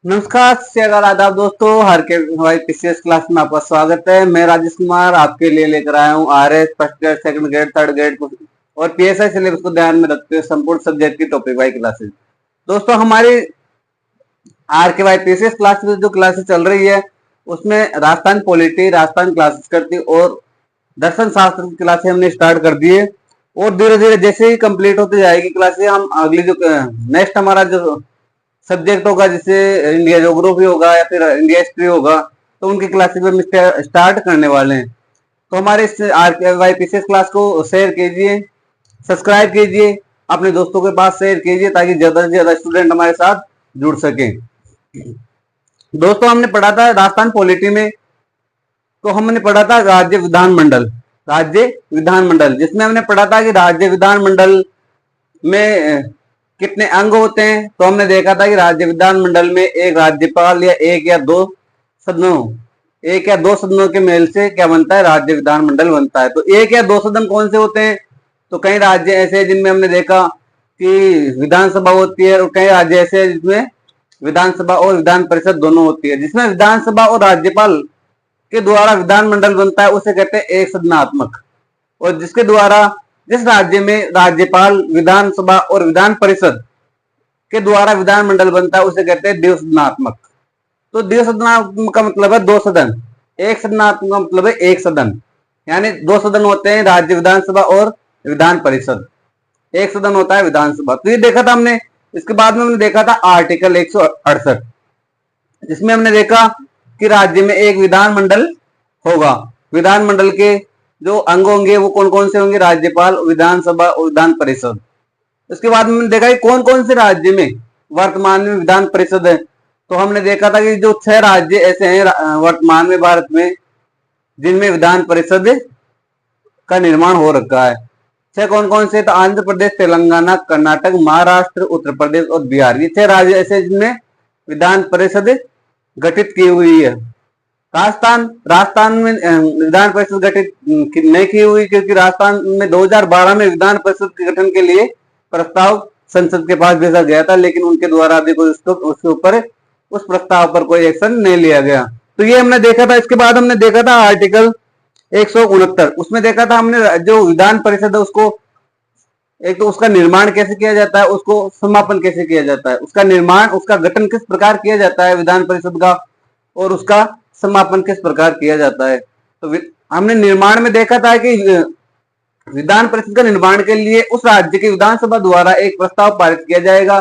नमस्कार श्रीकाल आदाब दोस्तों, हर के हमारी पीसीएस क्लास में आपका स्वागत है। मैं राजेश कुमार आपके लिए लेकर आया हूँ RS first grade, second grade, third grade और पीएसआई सिलेबस को ध्यान में रखते हुए संपूर्ण सब्जेक्ट की टॉपिक वाइज क्लासेस। दोस्तों, हमारी आर के वाई पीसीएस क्लास में जो क्लासेस चल रही है उसमें राजस्थान पॉलिटी, राजस्थान क्लासेस करती और दर्शन शास्त्र की क्लासें हमने स्टार्ट कर दी है और धीरे धीरे जैसे ही कंप्लीट होती जाएगी क्लासें, हम अगली जो नेक्स्ट हमारा जो सब्जेक्ट होगा, जैसे इंडिया ज्योग्राफी होगा या फिर इंडिया हिस्ट्री होगा, तो उनकी क्लासेस हम स्टार्ट करने वाले हैं। तो हमारे इस आरकेवाई पीसीएस क्लास को शेयर कीजिए, सब्सक्राइब कीजिए, अपने दोस्तों के पास शेयर कीजिए ताकि ज्यादा से ज्यादा स्टूडेंट हमारे साथ जुड़ सके। दोस्तों, हमने पढ़ा था राजस्थान पॉलिटी में, तो हमने पढ़ा था राज्य विधानमंडल, राज्य विधानमंडल जिसमें हमने पढ़ा था कि राज्य विधानमंडल में कितने अंग होते हैं। तो हमने देखा था कि राज्य विधानमंडल में एक राज्यपाल या एक या दो सदनों के मेल से क्या बनता है, राज्य विधानमंडल बनता है। तो एक या दो सदन कौन से होते हैं? तो कई राज्य ऐसे हैं जिनमें हमने देखा कि विधानसभा होती है और कई राज्य ऐसे हैं जिसमें विधानसभा और विधान परिषद दोनों होती है। जिसमें विधानसभा और राज्यपाल के द्वारा विधानमंडल बनता है उसे कहते हैं एक सदनात्मक, और जिसके द्वारा जिस राज्य में राज्यपाल, विधानसभा और विधान परिषद के द्वारा विधानमंडल बनता है उसे कहते हैं द्विसदनात्मक। तो द्विसदनात्मक का मतलब है दो सदन, एक सदनात्मक का मतलब है एक सदन, यानी दो सदन होते हैं, राज्य विधानसभा और विधान परिषद। एक सदन होता है विधानसभा। तो ये देखा था हमने। इसके बाद में हमने देखा था आर्टिकल 168, जिसमें हमने देखा कि राज्य में एक विधानमंडल होगा। विधानमंडल के जो अंग होंगे वो कौन कौन से होंगे? राज्यपाल, विधानसभा और विधान परिषद। इसके बाद में देखा कि कौन कौन से राज्य में वर्तमान में विधान परिषद है। तो हमने देखा था कि जो 6 राज्य ऐसे हैं वर्तमान में भारत में जिनमें विधान परिषद का निर्माण हो रखा है। 6 कौन कौन से? तो आंध्र प्रदेश, तेलंगाना, कर्नाटक, महाराष्ट्र, उत्तर प्रदेश और बिहार। ये 6 राज्य ऐसे जिनमें विधान परिषद गठित की हुई है। राजस्थान में विधान परिषद गठित नहीं की हुई, क्योंकि राजस्थान में 2012 में विधान परिषद के गठन के लिए प्रस्ताव संसद के पास भेजा गया था, लेकिन उनके द्वारा अभी कोई उसके ऊपर उस प्रस्ताव पर कोई एक्शन नहीं लिया गया। तो ये हमने देखा था। इसके बाद हमने देखा था आर्टिकल 169, उसमें देखा था हमने जो विधान परिषद है उसको, एक तो उसका निर्माण कैसे किया जाता है, उसको समापन कैसे किया जाता है, उसका निर्माण, उसका गठन किस प्रकार किया जाता है विधान परिषद का, और उसका समापन किस प्रकार किया जाता है। तो हमने निर्माण में देखा था कि विधान परिषद का निर्माण के लिए उस राज्य की विधानसभा द्वारा एक प्रस्ताव पारित किया जाएगा।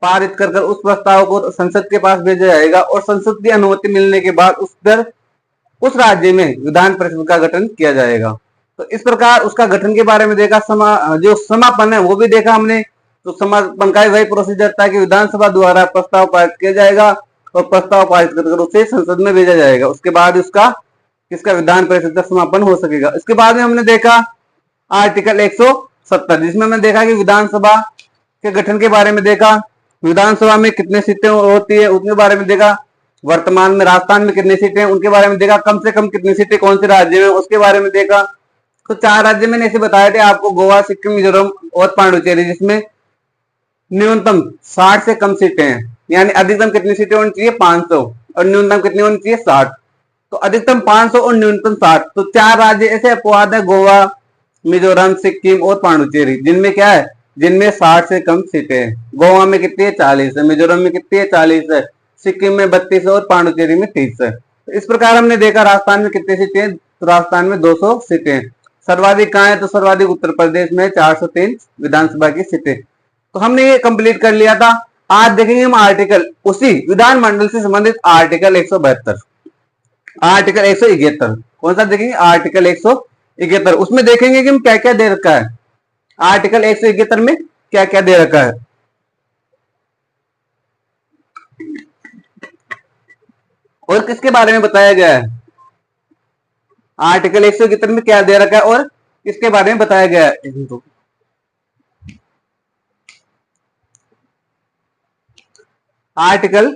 पारित कर उस प्रस्ताव को संसद के पास भेजा जाएगा और संसद की अनुमति मिलने के बाद उस राज्य में विधान परिषद का गठन किया जाएगा। तो इस प्रकार उसका गठन के बारे में देखा। जो समापन है वो भी देखा हमने। तो समापन का वही प्रोसीजर था कि विधानसभा द्वारा प्रस्ताव पारित किया जाएगा और प्रस्ताव पारित कर उसे संसद में भेजा जाएगा। उसके बाद उसका किसका विधान परिषद का समापन हो सकेगा। इसके बाद में हमने देखा आर्टिकल 170, जिसमें हमने देखा कि विधानसभा के गठन के बारे में देखा। विधानसभा में कितने सीटें होती है उनके बारे में देखा। वर्तमान में राजस्थान में कितनी सीटें हैं उनके बारे में देखा। कम से कम कितनी सीटें कौन से राज्य में उसके बारे में देखा। तो 4 राज्य मैंने ऐसे बताए थे आपको, गोवा, सिक्किम, मिजोरम और पांडुचेरी, जिसमें न्यूनतम 60 से कम सीटें हैं, यानी अधिकतम कितनी सीटें होनी चाहिए? 500, और न्यूनतम कितनी होनी चाहिए? 60। तो अधिकतम 500 और न्यूनतम 60। तो 4 राज्य ऐसे अपवाद है, गोवा, मिजोरम, सिक्किम और पांडुचेरी, जिनमें क्या है, जिनमें 60 से कम सीटें हैं। गोवा में कितनी है? 40 है। मिजोरम में कितनी है? 40 है। सिक्किम में 32 है और पांडुचेरी में 30 है। तो इस प्रकार हमने देखा राजस्थान में कितनी सीटें हैं। तो राजस्थान में 200 सीटें हैं। सर्वाधिक कहाँ है? तो सर्वाधिक उत्तर प्रदेश में 403 विधानसभा की सीटें। तो हमने ये कंप्लीट कर लिया था। आज देखेंगे हम आर्टिकल, उसी विधानमंडल से संबंधित आर्टिकल 172, आर्टिकल 171। कौन सा देखेंगे? आर्टिकल 171। उसमें देखेंगे कि हम क्या क्या दे रखा है। आर्टिकल 171 में क्या क्या दे रखा है और किसके बारे में बताया गया है। आर्टिकल 171 में क्या दे रखा है और किसके बारे में बताया गया है। आर्टिकल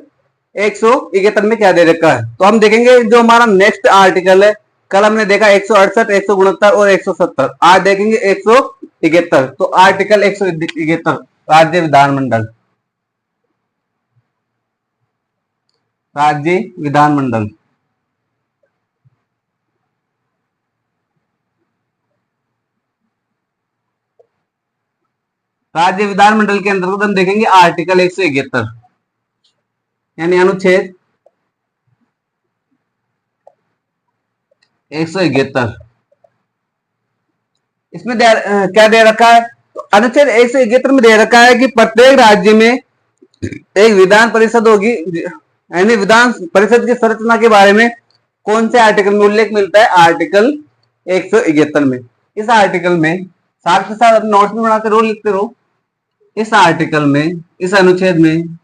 171 में क्या दे रखा है, तो हम देखेंगे जो हमारा नेक्स्ट आर्टिकल है। कल हमने देखा 168, 169 और 170। आज देखेंगे 171। तो आर्टिकल 171 राज्य विधानमंडल, राज्य विधानमंडल। राज्य विधानमंडल के अंतर्गत हम देखेंगे आर्टिकल 171 यानी अनुच्छेद 171। इसमें क्या दे रखा है? तो अनुच्छेद 171 में दे रखा है कि प्रत्येक राज्य में एक विधान परिषद होगी, यानी विधान परिषद की संरचना के बारे में कौन से आर्टिकल में उल्लेख मिलता है? आर्टिकल 171 में। इस आर्टिकल में साथ के साथ नोट्स में बनाते रहो, लिखते रहो। इस आर्टिकल में, इस अनुच्छेद में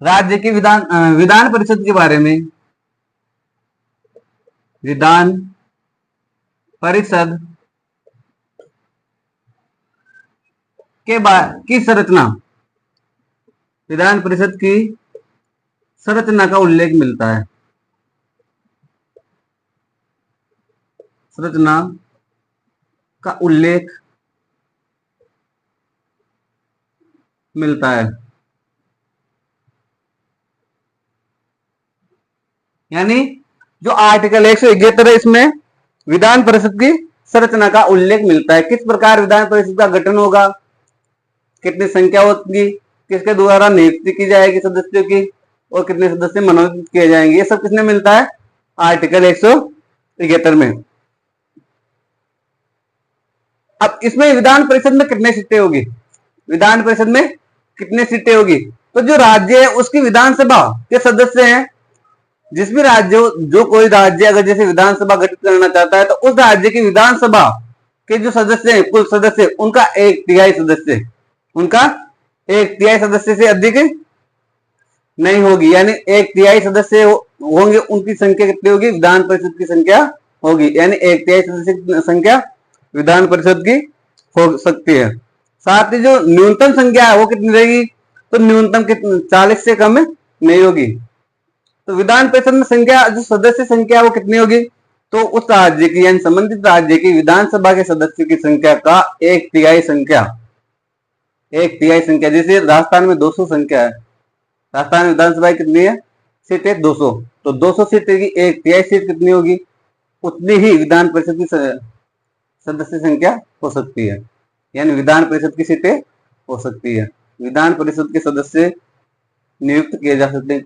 राज्य की विधान परिषद के बारे में, विधान परिषद की संरचना, विधान परिषद की संरचना का उल्लेख मिलता है, संरचना का उल्लेख मिलता है। यानी जो आर्टिकल 171 है इसमें विधान परिषद की संरचना का उल्लेख मिलता है। किस प्रकार विधान परिषद का गठन होगा, कितनी संख्या होगी, किसके द्वारा नियुक्ति की जाएगी सदस्यों की, और कितने सदस्य मनोनीत किए जाएंगे, ये सब किसने मिलता है? आर्टिकल 171 में। अब इसमें विधान परिषद में कितने सीटें होगी? विधान परिषद में कितने सीटें होगी? तो जो राज्य है उसकी विधानसभा के सदस्य हैं, जिस भी राज्य, जो कोई राज्य अगर जैसे विधानसभा गठित करना चाहता है तो उस राज्य की विधानसभा के जो सदस्य हैं, कुल सदस्य, उनका 1/3 सदस्य, उनका 1/3 सदस्य से अधिक नहीं होगी। यानी 1/3 सदस्य होंगे, उनकी संख्या कितनी होगी? विधान परिषद की संख्या होगी। यानी 1/3 सदस्य की संख्या विधान परिषद की हो सकती है। साथ ही जो न्यूनतम संख्या है वो कितनी रहेगी? तो न्यूनतम 40 से कम नहीं होगी। तो विधान परिषद में संख्या, जो सदस्य संख्या वो कितनी होगी? तो उस राज्य की, यानी संबंधित राज्य की विधानसभा के सदस्यों की संख्या का 1/3 संख्या, 1/3 संख्या। जैसे राजस्थान में 200 संख्या है, राजस्थान विधानसभा कितनी है? सीट है 200। तो 200 सीट की 1/3 सीट कितनी होगी? उतनी ही विधान परिषद की सदस्य संख्या हो सकती है। यानी विधान परिषद की सीटें हो सकती है। विधान परिषद के सदस्य नियुक्त किए जा सकते हैं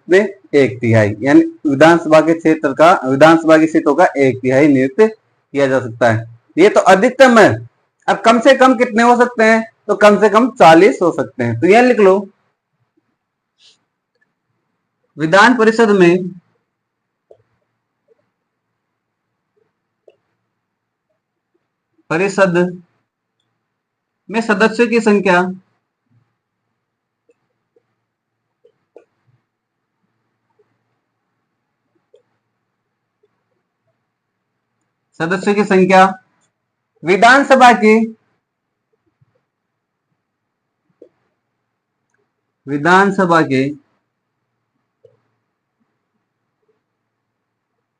1/3, यानी विधानसभा के क्षेत्र का, विधानसभा की सीटों का 1/3 नियुक्त किया जा सकता है। ये तो अधिकतम है। अब कम से कम कितने हो सकते हैं? तो कम से कम 40 हो सकते हैं। तो यह लिख लो, विधान परिषद में सदस्यों की संख्या विधानसभा की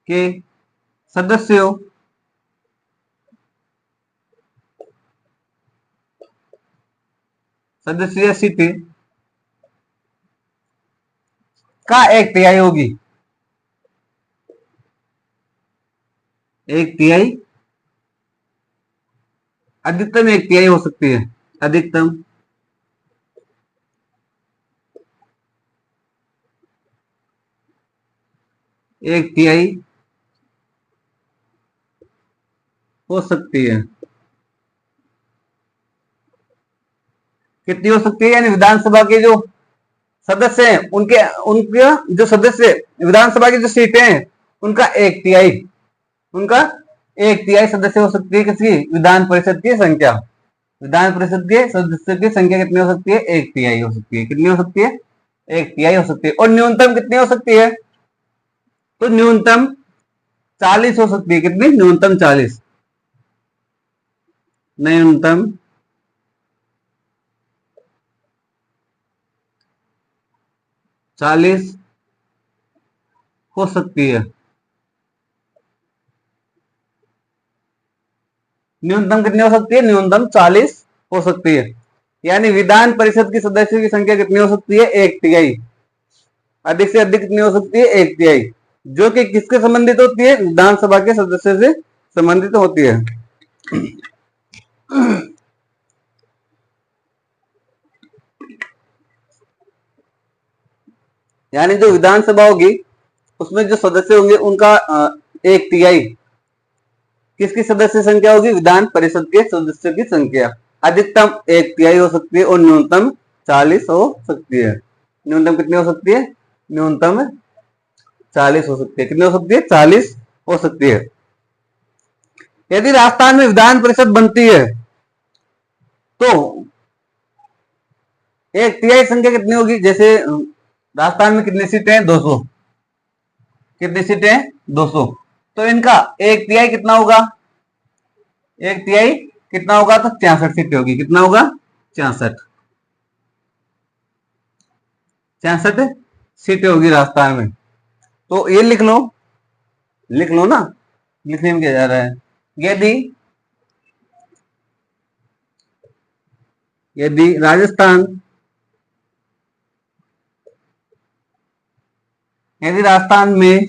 के सदस्यों सदस्यीय सीटें का 1/3 होगी। 1/3, अधिकतम 1/3 हो सकती है। अधिकतम 1/3 हो सकती है। कितनी हो सकती है? यानी विधानसभा के जो सदस्य हैं, उनके उनके जो सदस्य, विधानसभा की जो सीटें हैं, उनका 1/3 सदस्य हो सकती है। किसकी? विधान परिषद की संख्या। विधान परिषद के सदस्यों की संख्या कितनी हो सकती है? 1/3 हो सकती है। कितनी हो सकती है? 1/3 हो सकती है। और न्यूनतम कितनी हो सकती है? तो न्यूनतम 40 हो सकती है। कितनी? न्यूनतम 40। न्यूनतम 40 हो सकती है। न्यूनतम कितनी हो सकती है? न्यूनतम 40 हो सकती है। यानी विधान परिषद की सदस्यों की संख्या कितनी हो सकती है? 1/3। अधिक से अधिक कितनी हो सकती है? 1/3, जो कि किसके संबंधित होती है? विधानसभा के सदस्य से संबंधित होती है। यानी जो विधानसभा होगी उसमें जो सदस्य होंगे उनका 1/3 किसकी सदस्य संख्या होगी? विधान परिषद के सदस्यों की संख्या। अधिकतम 1/3 हो सकती है और न्यूनतम 40 हो सकती है। न्यूनतम कितनी हो सकती है? न्यूनतम 40 हो सकती है। कितनी हो सकती है? 40 हो सकती है। यदि राजस्थान में विधान परिषद बनती है तो 1/3 संख्या कितनी होगी? जैसे राजस्थान में कितनी सीटें हैं? 200। कितनी सीटें हैं? 200। तो इनका 1/3 कितना होगा? 1/3 कितना होगा? तो 66 सीटें होगी। कितना होगा? 66। 66 सीटें होगी राजस्थान में। तो ये लिख लो, लिख लो ना, लिखने में क्या जा रहा है? यदि यदि राजस्थान यदि राजस्थान में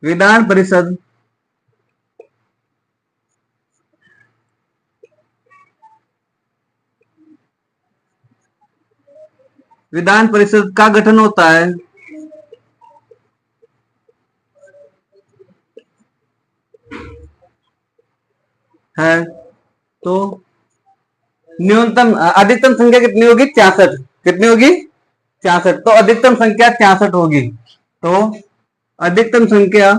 विधान परिषद का गठन होता है तो न्यूनतम अधिकतम संख्या कितनी होगी? 66। कितनी होगी? 66। तो अधिकतम संख्या 66 होगी। तो अधिकतम संख्या,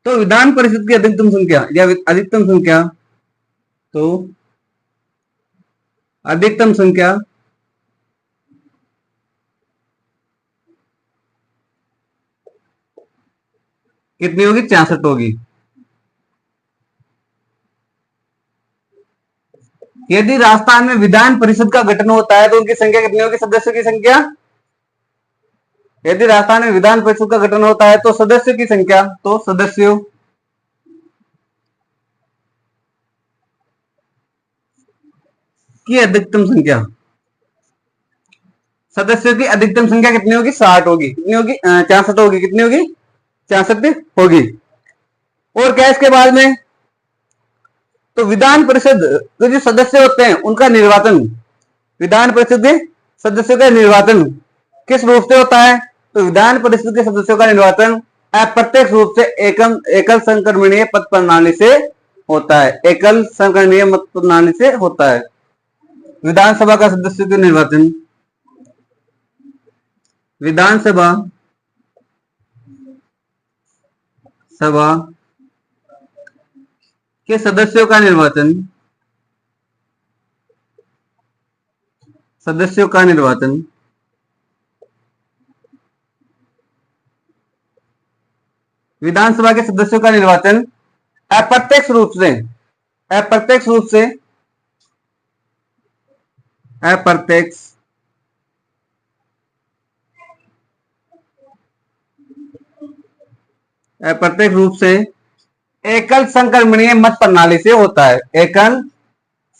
तो विधान परिषद की अधिकतम संख्या या अधिकतम संख्या, तो अधिकतम संख्या कितनी होगी? 66 होगी। यदि राजस्थान में विधान परिषद का गठन होता है तो उनकी संख्या कितनी होगी? सदस्यों की संख्या। यदि राजस्थान में विधान परिषद का गठन होता है तो सदस्यों की संख्या, तो सदस्यों की अधिकतम संख्या, सदस्यों की अधिकतम संख्या कितनी होगी? 60 होगी। कितनी होगी? 66 होगी। कितनी होगी? 66 होगी। और क्या इसके बाद में? तो विधान परिषद के जो सदस्य होते हैं उनका निर्वाचन, विधान परिषद के सदस्यों का निर्वाचन किस रूप से होता है? तो विधान परिषद के सदस्यों का निर्वाचन अप्रत्यक्ष रूप से एकल संक्रमणीय पद प्रणाली से होता है। एकल संक्रमणीय मत प्रणाली से होता है विधानसभा का सदस्यों का निर्वाचन। विधानसभा सभा के सदस्यों का निर्वाचन, सदस्यों का निर्वाचन विधानसभा के सदस्यों का निर्वाचन अप्रत्यक्ष रूप से, अप्रत्यक्ष रूप से, अप्रत्यक्ष अप्रत्यक्ष रूप से एकल संक्रमणीय मत प्रणाली से होता है। एकल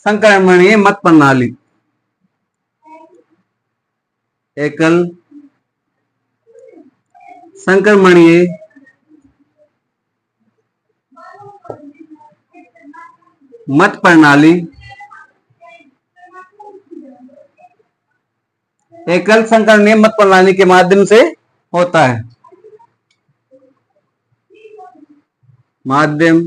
संक्रमणीय मत प्रणाली, एकल संक्रमणीय मत प्रणाली, एकल संक्रमणीय मत प्रणाली के माध्यम से होता है। माध्यम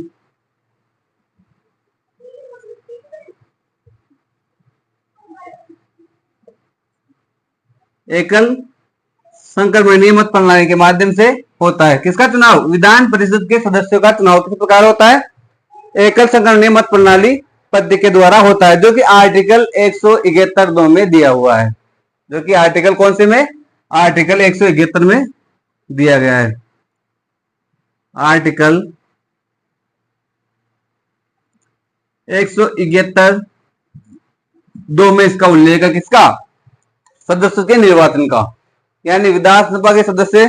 एकल संक्रमणीय मत प्रणाली के माध्यम से होता है। किसका चुनाव? विधान परिषद के सदस्यों का चुनाव किस प्रकार होता है? एकल संक्रमणीय मत प्रणाली पद्धति के द्वारा होता है, जो कि आर्टिकल 171(2) में दिया हुआ है। जो कि आर्टिकल कौन से में? आर्टिकल 171 में दिया गया है। आर्टिकल 171(2) में इसका उल्लेख है। किसका? सदस्यों के निर्वाचन का। यानी विधानसभा के सदस्य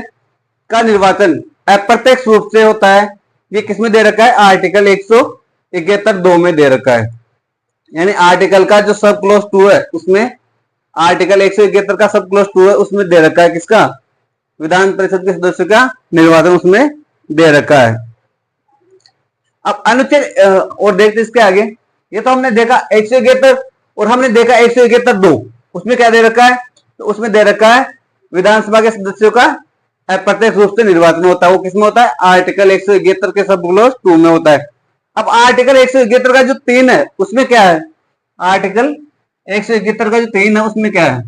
का निर्वाचन अप्रत्यक्ष रूप से होता है ये किसमें दे रखा है? आर्टिकल 171(2) में दे रखा है। यानी आर्टिकल का जो सब क्लोज 2 है उसमें, आर्टिकल 171 का सब क्लोज 2 है उसमें दे रखा है किसका? विधान परिषद के सदस्य का निर्वाचन उसमें दे रखा है। अब अनुच्छेद और देखते इसके आगे। ये तो हमने देखा 171 और हमने देखा 171(2), उसमें क्या दे रखा है? तो उसमें दे रखा है विधानसभा के सदस्यों का अप्रत्यक्ष रूप से निर्वाचन होता है। वो किसमें होता है? आर्टिकल 171 के सब क्लोज 2 में होता है। अब आर्टिकल 171 का जो 3 है उसमें क्या है? आर्टिकल 171 का जो 3 है उसमें क्या है?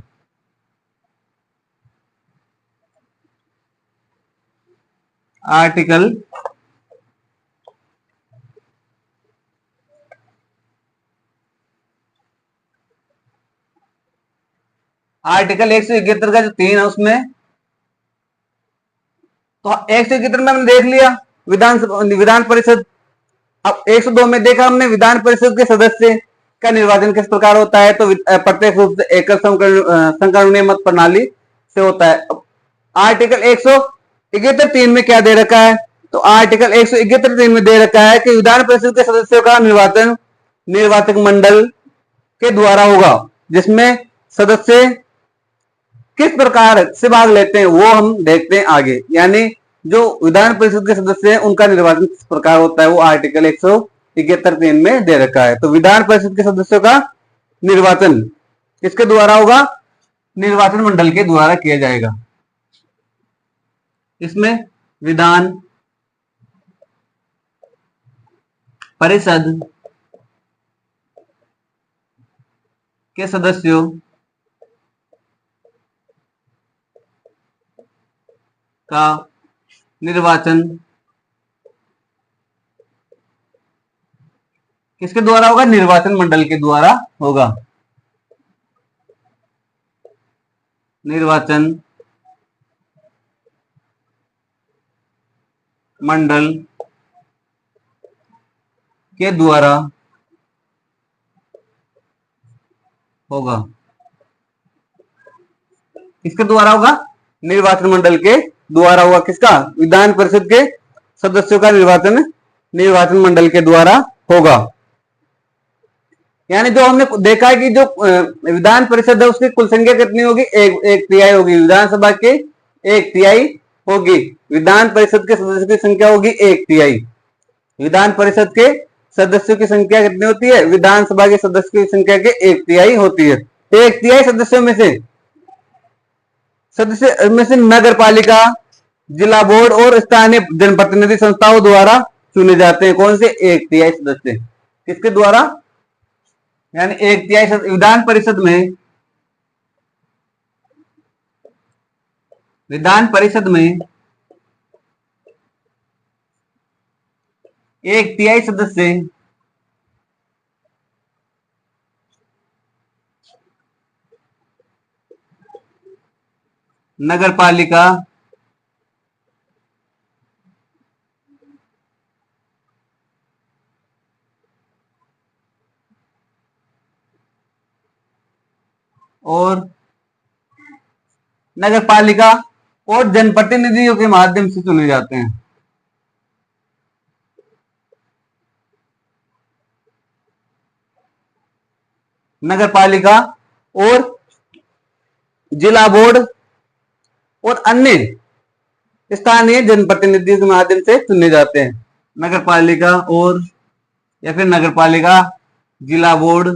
आर्टिकल 171 का जो 3 है उसमें, तो 171 में हमने देख लिया विधान परिषद। अब 102 में देखा हमने विधान परिषद के सदस्य का निर्वाचन किस प्रकार होता है? तो प्रत्यक्ष रूप से एकल संकरणीय मत प्रणाली से होता है। आर्टिकल 171(3) में क्या दे रखा है? तो आर्टिकल 171(3) में दे रखा है कि विधान परिषद के सदस्यों का निर्वाचन निर्वाचक मंडल के द्वारा होगा, जिसमें सदस्य किस प्रकार से भाग लेते हैं वो हम देखते हैं आगे। यानी जो विधान परिषद के सदस्य हैं उनका निर्वाचन किस प्रकार होता है वो आर्टिकल 171(3) में दे रखा है। तो विधान परिषद के सदस्यों का निर्वाचन किसके द्वारा होगा? निर्वाचन मंडल के द्वारा किया जाएगा। इसमें विधान परिषद के सदस्यों का निर्वाचन किसके द्वारा होगा? निर्वाचन मंडल के द्वारा होगा। निर्वाचन मंडल के द्वारा होगा। किसके द्वारा होगा? निर्वाचन मंडल के द्वारा होगा। किसका? विधान परिषद के सदस्यों का निर्वाचन निर्वाचन मंडल के द्वारा होगा। यानी जो हमने देखा है कि जो विधान परिषद है उसकी कुल संख्या कितनी होगी? एक तिहाई होगी। विधानसभा के 1/3 होगी। विधान परिषद के सदस्यों की संख्या होगी 1/3। विधान परिषद के सदस्यों की संख्या कितनी होती है? विधानसभा के सदस्यों की संख्या के 1/3 होती है। 1/3 सदस्यों में से नगर पालिका, जिला बोर्ड और स्थानीय जनप्रतिनिधि संस्थाओं द्वारा चुने जाते हैं। कौन से? 1/3 सदस्य। किसके द्वारा? यानी 1/3 विधान परिषद में 1/3 सदस्य नगर पालिका, और नगर पालिका और जनप्रतिनिधियों के माध्यम से चुने जाते हैं। नगर पालिका और जिला बोर्ड और अन्य स्थानीय जनप्रतिनिधियों के माध्यम से चुने जाते हैं। नगर पालिका और या फिर नगर पालिका, जिला बोर्ड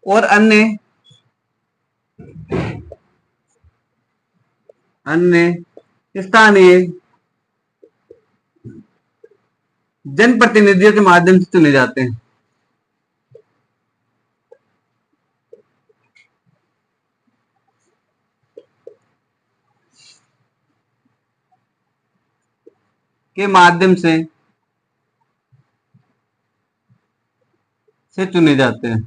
और अन्य स्थानीय जनप्रतिनिधियों के माध्यम से चुने जाते हैं। के माध्यम से चुने जाते हैं।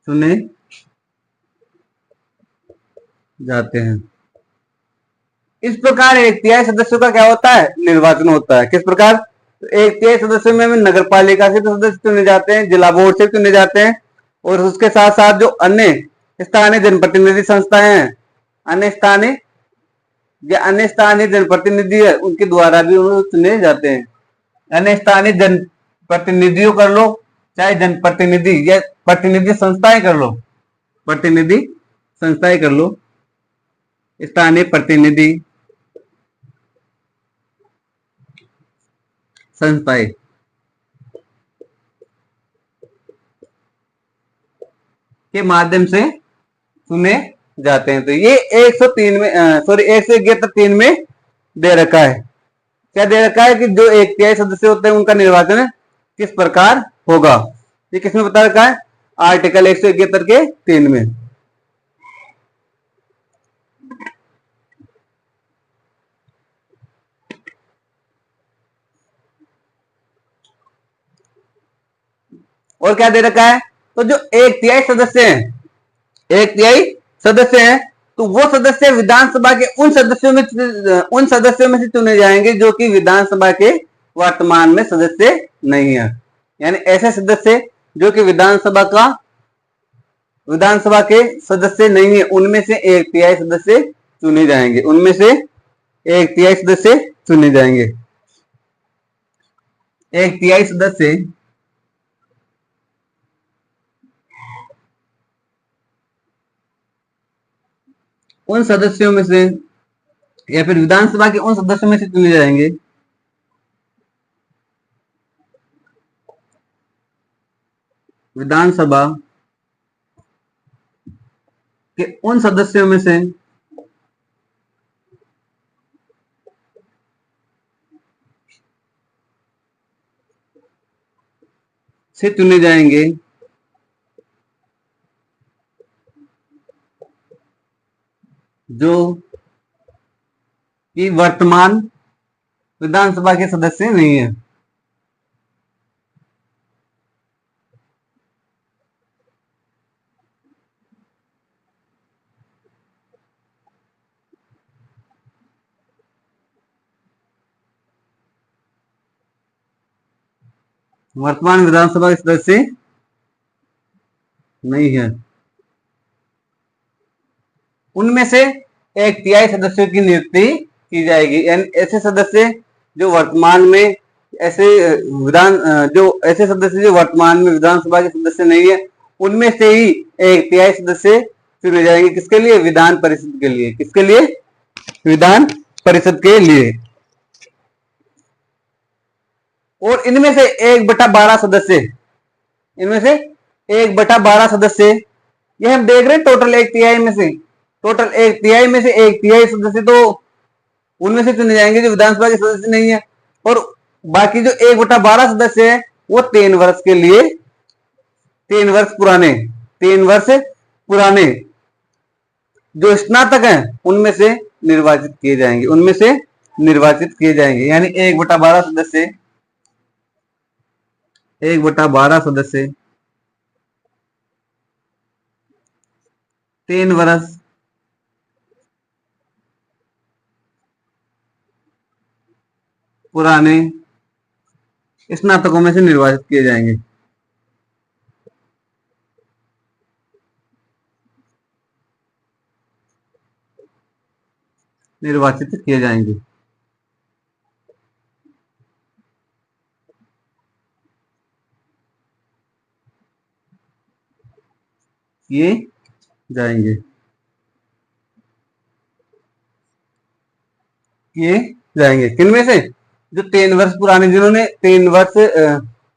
चुने जाते हैं। इस प्रकार 1/3 सदस्यों का क्या होता है? निर्वाचन होता है। किस प्रकार? 1/3 सदस्यों में नगर पालिका से सदस्य चुने जाते हैं, जिला बोर्ड से चुने जाते हैं, और उसके साथ साथ जो अन्य स्थानीय जनप्रतिनिधि संस्थाएं हैं, अन्य स्थानीय या अन्य स्थानीय जनप्रतिनिधि है, उनके द्वारा भी उन्हें चुने जाते हैं। अन्य स्थानीय जनप्रतिनिधियों कर लो, चाहे जनप्रतिनिधि या प्रतिनिधि संस्थाएं कर लो, प्रतिनिधि संस्थाएं कर लो, स्थानीय प्रतिनिधि संस्थाएं के माध्यम से चुने जाते हैं। तो ये 103 में सॉरी 171(3) में दे रखा है। क्या दे रखा है कि जो एक तिहाई सदस्य होते हैं उनका निर्वाचन किस प्रकार होगा। ये किसमें बता रखा है, आर्टिकल 171 के 3 में। और क्या दे रखा है, तो जो एक तिहाई सदस्य हैं, एक तिहाई सदस्य हैं, तो वो सदस्य विधानसभा के उन सदस्यों में से चुने जाएंगे जो कि विधानसभा के वर्तमान में सदस्य नहीं है। यानी ऐसे सदस्य जो कि विधानसभा के सदस्य नहीं है, उनमें से एक तिहाई सदस्य चुने जाएंगे, उनमें से एक तिहाई सदस्य चुने जाएंगे। एक तिहाई सदस्य उन सदस्यों में से या फिर विधानसभा के उन सदस्यों में से चुने जाएंगे विधानसभा के उन सदस्यों में से चुने जाएंगे जो कि वर्तमान विधानसभा के सदस्य नहीं है। वर्तमान विधानसभा के सदस्य नहीं है, उनमें से एक तिहाई सदस्यों की नियुक्ति की जाएगी। यानी ऐसे सदस्य जो वर्तमान में ऐसे ऐसे सदस्य जो वर्तमान में विधानसभा के सदस्य नहीं है, उनमें से ही एक तिहाई सदस्य चुने जाएंगे। किसके लिए, विधान परिषद के लिए। किसके लिए, विधान परिषद के लिए। और इनमें से 1/12 सदस्य, इनमें से 1/12 सदस्य, ये हम देख रहे हैं टोटल एक तिहाई में से, टोटल एक तिहाई में से एक तिहाई सदस्य तो उनमें से चुने जाएंगे जो विधानसभा के सदस्य नहीं है। और बाकी जो 1/12 सदस्य है वो 3 वर्ष के लिए, 3 वर्ष पुराने जो स्नातक हैं उनमें से निर्वाचित किए जाएंगे, उनमें से निर्वाचित किए जाएंगे। यानी 1/12 सदस्य, 1/12 सदस्य 3 वर्ष पुराने स्नातकों में से निर्वाचित किए जाएंगे। निर्वाचित किए जाएंगे। किए जाएंगे, किए जाएंगे। किनमें से, जो 3 वर्ष पुराने, जिन्होंने 3 वर्ष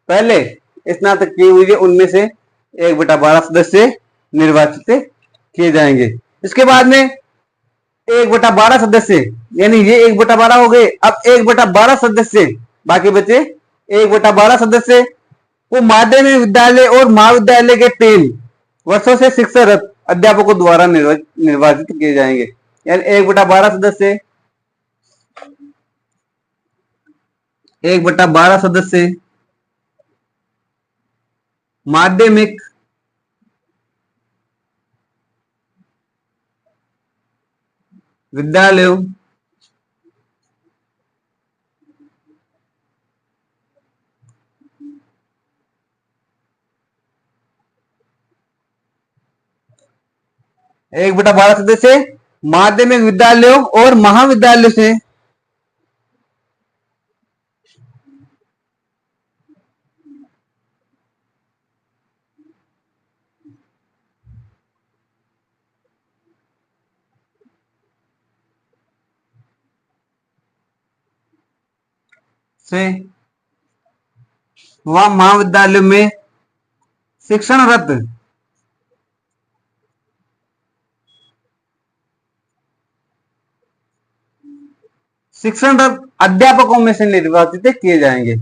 पहले स्नातक की हुई है, उनमें से 1/12 सदस्य निर्वाचित किए जाएंगे। इसके बाद में 1/12 सदस्य, यानी ये 1/12 हो गए। अब 1/12 सदस्य बाकी बचे, 1/12 सदस्य वो माध्यमिक विद्यालय और महाविद्यालय के 3 वर्षों से शिक्षारत अध्यापकों द्वारा निर्वाचित किए जाएंगे। यानी 1/12 सदस्य, 1/12 सदस्य माध्यमिक विद्यालयों 1/12 सदस्य माध्यमिक विद्यालयों और महाविद्यालयों से व महाविद्यालय में शिक्षणरत अध्यापकों में से निर्वाचित किए जाएंगे।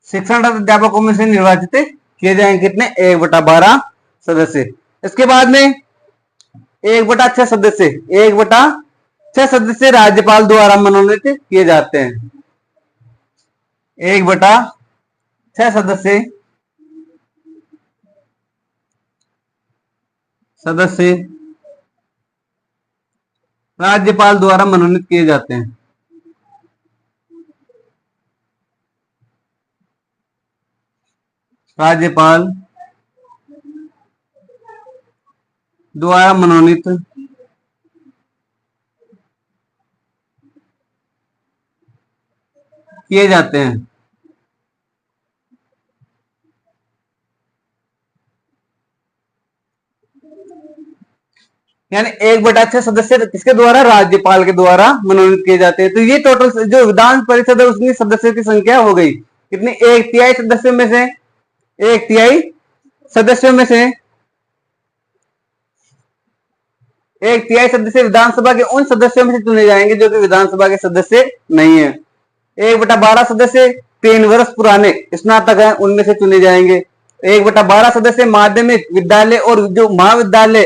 शिक्षणरत अध्यापकों में से निर्वाचित किए जाएंगे कितने? 1/12 सदस्य। इसके बाद में 1/6 सदस्य, 1/6 सदस्य राज्यपाल द्वारा मनोनीत किए जाते हैं। 1/6 सदस्य राज्यपाल द्वारा मनोनीत किए जाते हैं। राज्यपाल द्वारा मनोनीत किए जाते हैं। यानी 1/6 सदस्य किसके द्वारा? राज्यपाल के द्वारा मनोनीत किए जाते हैं। तो ये टोटल जो विधान परिषद है उसकी सदस्यों की संख्या हो गई कितनी? 1/3 सदस्यों में से 1/3 सदस्यों में से 1/3 सदस्य विधानसभा के उन सदस्यों में से चुने जाएंगे जो कि विधानसभा के सदस्य नहीं है। 1/12 सदस्य 3 वर्ष पुराने स्नातक हैं, उनमें से चुने जाएंगे। 1/12 सदस्य माध्यमिक विद्यालय और जो महाविद्यालय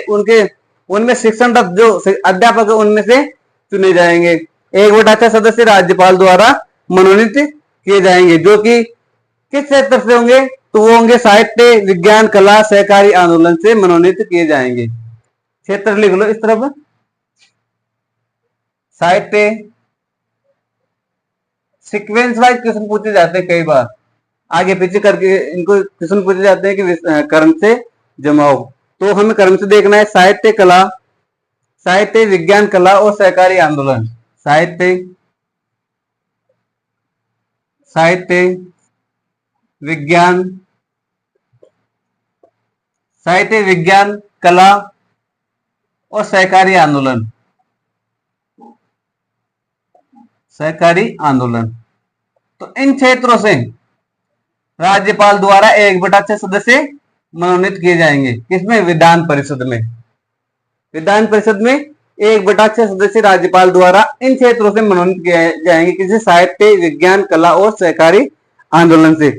उनमें शिक्षणरत जो अध्यापक है उनमें से चुने जाएंगे। 1/6 सदस्य राज्यपाल द्वारा मनोनीत किए जाएंगे जो कि किस क्षेत्र से होंगे? तो वो होंगे साहित्य, विज्ञान, कला, सहकारी आंदोलन से मनोनीत किए जाएंगे। क्षेत्र लिख लो इस तरफ, साहित्य। सीक्वेंस वाइज क्वेश्चन पूछे जाते हैं, कई बार आगे पीछे करके इनको क्वेश्चन पूछे जाते हैं कि क्रम से जमाओ। तो हमें क्रम से देखना है। साहित्य, कला, साहित्य, विज्ञान, कला और सहकारी आंदोलन। साहित्य, विज्ञान, कला और सहकारी आंदोलन। तो इन क्षेत्रों से राज्यपाल द्वारा 1/6 सदस्य मनोनीत किए जाएंगे। किसमें? विधान परिषद में। विधान परिषद में 1/6 सदस्य राज्यपाल द्वारा इन क्षेत्रों से मनोनीत किए जाएंगे। किसी? साहित्य, विज्ञान, कला और सहकारी आंदोलन से।